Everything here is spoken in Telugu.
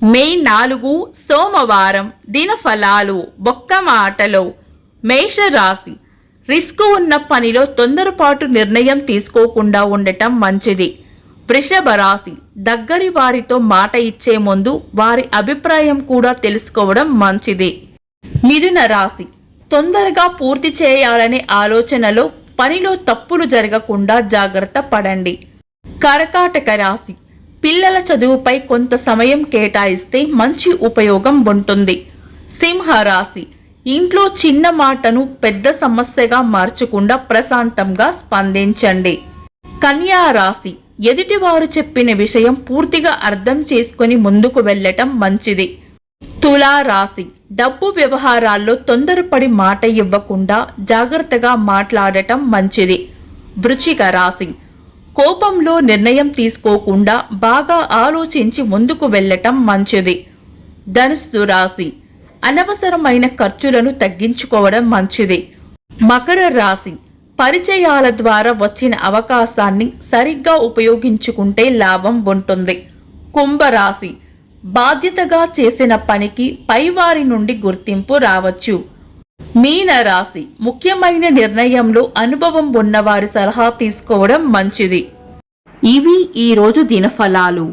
మే 4 సోమవారం దినఫలాలు బొక్క మాటలో మేషరాశి రిస్క్ ఉన్న పనిలో తొందరపాటు నిర్ణయం తీసుకోకుండా ఉండటం మంచిది. వృషభ రాశి దగ్గరి వారితో మాట ఇచ్చే ముందు వారి అభిప్రాయం కూడా తెలుసుకోవడం మంచిది. మిథున రాశి తొందరగా పూర్తి చేయాలనే ఆలోచనలో పనిలో తప్పులు జరగకుండా జాగ్రత్త పడండి. కర్కాటక రాశి పిల్లల చదువుపై కొంత సమయం కేటాయిస్తే మంచి ఉపయోగం ఉంటుంది. సింహరాశి ఇంట్లో చిన్న మాటను పెద్ద సమస్యగా మార్చకుండా ప్రశాంతంగా స్పందించండి. కన్యా రాశి ఎదుటివారు చెప్పిన విషయం పూర్తిగా అర్థం చేసుకుని ముందుకు వెళ్ళటం మంచిది. తులా రాశి డబ్బు వ్యవహారాల్లో తొందరపడి మాట ఇవ్వకుండా జాగ్రత్తగా మాట్లాడటం మంచిది. వృశ్చిక రాశి కోపంలో నిర్ణయం తీసుకోకుండా బాగా ఆలోచించి ముందుకు వెళ్ళటం మంచిది. ధనుస్సు రాశి అనవసరమైన ఖర్చులను తగ్గించుకోవడం మంచిది. మకర రాశి పరిచయాల ద్వారా వచ్చిన అవకాశాన్ని సరిగ్గా ఉపయోగించుకుంటే లాభం ఉంటుంది. కుంభరాశి బాధ్యతగా చేసిన పనికి పైవారి నుండి గుర్తింపు రావచ్చు. మీనరాశి ముఖ్యమైన నిర్ణయంలో అనుభవం ఉన్నవారి సలహా తీసుకోవడం మంచిది. ఇవి ఈరోజు దినఫలాలు.